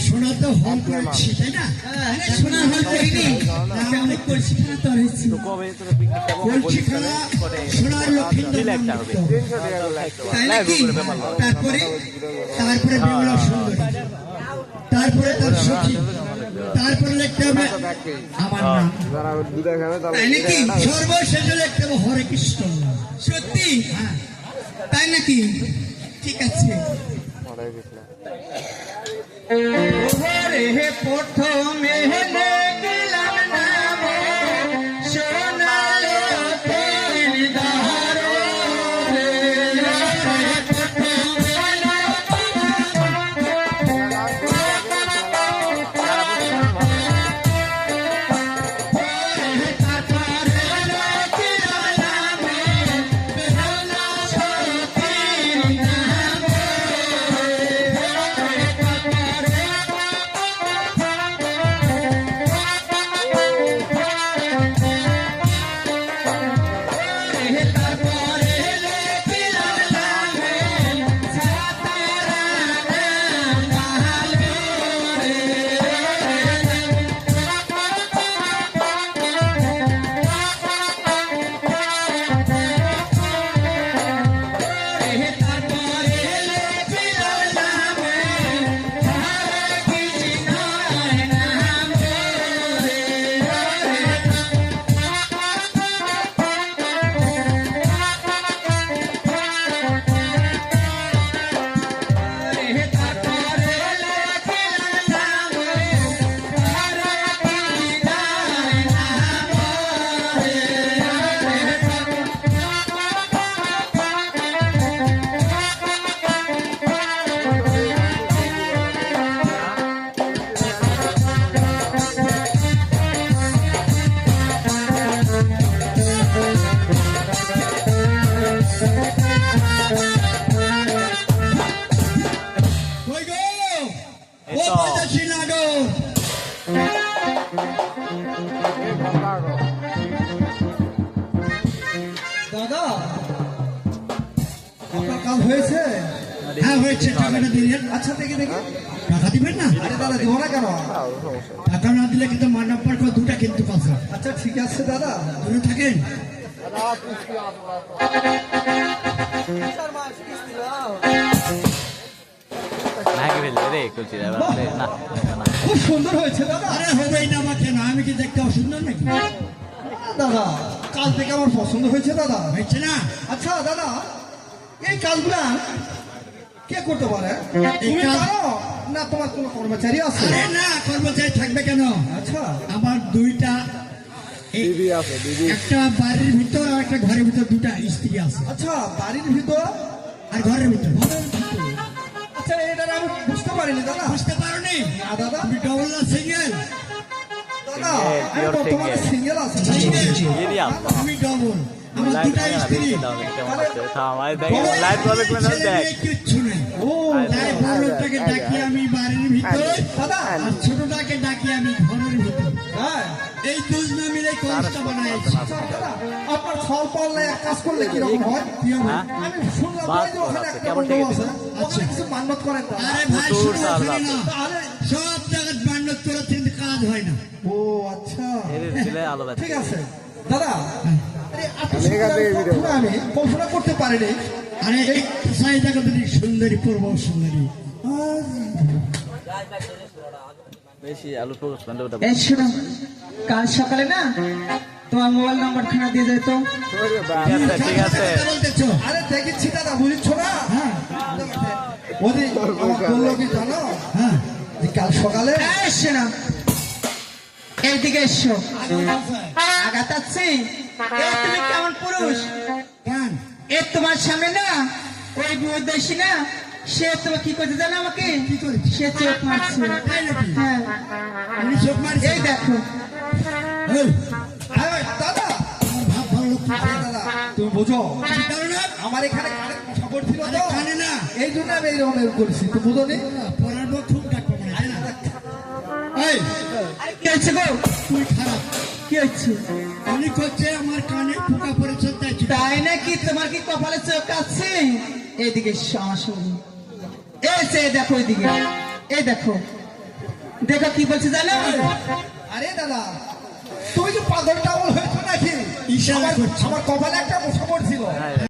শোনা তো হল করেছি তাই না? শোনা হল করিনি, অনেক কলসি খেলা তো হয়েছি। কলসি খেলা সোনার লক্ষ্মী তাই নাকি? তারপরে বিমলা সুন্দরী, তারপরে তার সখী, তারপরে লিখতে হবে আমার নাম তাই নাকি? সর্বশেষে লিখতে হবে হরে কৃষ্ণ। সত্যি? হ্যাঁ তাই নাকি? ঠিক আছে। প্রথমে গেলাম নাম সোনার দাদা আপনার কাজ হয়েছে? হ্যাঁ হয়েছে। টাকাটা দিলেন? আচ্ছা দেখে দেখে টাকা দিবেন না? আরে দাদা দেবো না কেন? টাকা না দিলে কিন্তু মান্নাপ্পার করে দুটা কিন্তু কথা। আচ্ছা ঠিক আছে দাদা, দূরে থাকেন। খুব সুন্দর হয়েছে দাদা। আরে হবেই না আমার কেন? আমি কি দেখতে অসুন্দর নাকি? দাদা কাজ থেকে আমার পছন্দ হয়েছে দাদা। হয়েছে না? আচ্ছা দাদা এই কাজগুলা কে করতে পারে? তুমি পারো না তোমার কোনো কর্মচারী আছে? না কর্মচারী থাকবে কেন? আচ্ছা আমার দুইটা দিদি আছে, একটা বাড়ির ভিতর আর একটা ঘরের ভিতর দুটা স্ত্রী আছে। আচ্ছা বাড়ির ভিতর আর ঘরের ভিতর। আচ্ছা এটা আমি বুঝতে পারিনি দাদা। বুঝতে পারোনি? দাদা তুমি ডবল না সিঙ্গেল? দাদা আমি বর্তমানে সিঙ্গেল আছি। আমি ডবল। আমার দুটা স্ত্রী। কিচ্ছু নেই। ও বড়টাকে ডাকি আমি বাড়ির ভিতর, দাদা আর ছোটটাকে ডাকি আমি ঘরের ভিতর। হ্যাঁ এই দুজনে মিলে কলসটা বানাইছি। আপনার ছল পাল্লা এক কাজ করলে কি রকম হয়? আমি শুনলাম ওখানে একটা বন্ধু আছে, আচ্ছা কিছু মান্যত করেন। আরে ভাই সব জায়গায় মান্যত করে কিন্তু কাজ হয় না। ও আচ্ছা ঠিক আছে দাদা। আমি কল্পনা করতে পারিনি। আরে এই সাইডাকে সুন্দরী পূর্ব সুন্দরী কাল সকালে না তোমার মোবাইল নাম্বার খানা দিয়ে যেত। ঠিক আছে আরে দেখেছি দাদা, বুঝছো না? বললো কি জানো? হ্যাঁ কাল সকালে এসো না, এইদিকে এসো। আগাতাচ্ছি তুমি কেমন পুরুষ? এ তোমার সামনে না ওই বিদেশি না, সে তোমার কি করতে জানো? আমাকে সে চোখ মারছে। হ্যাঁ এই দেখো দাদা তুমি বোঝো আমার এখানে খবর ছিল তো না, এই জন্য আমি এইরকম করছি। তো বুঝো নি পড়ার খুব তুই খারাপ। কি কি হচ্ছে? অনেক হচ্ছে আমার কানে পোকা পড়েছে তাই নাকি? তোমার কি কপালে চোখ আছে? এইদিকে সমস্যা এসে দেখো, এইদিকে এই দেখো, দেখো কি বলছে জানো? আরে দাদা, তুমি কি পাগল টাগল হয়েছো নাকি? ইশারা করছে। আমার কপালে একটা মশা পড়ছিল।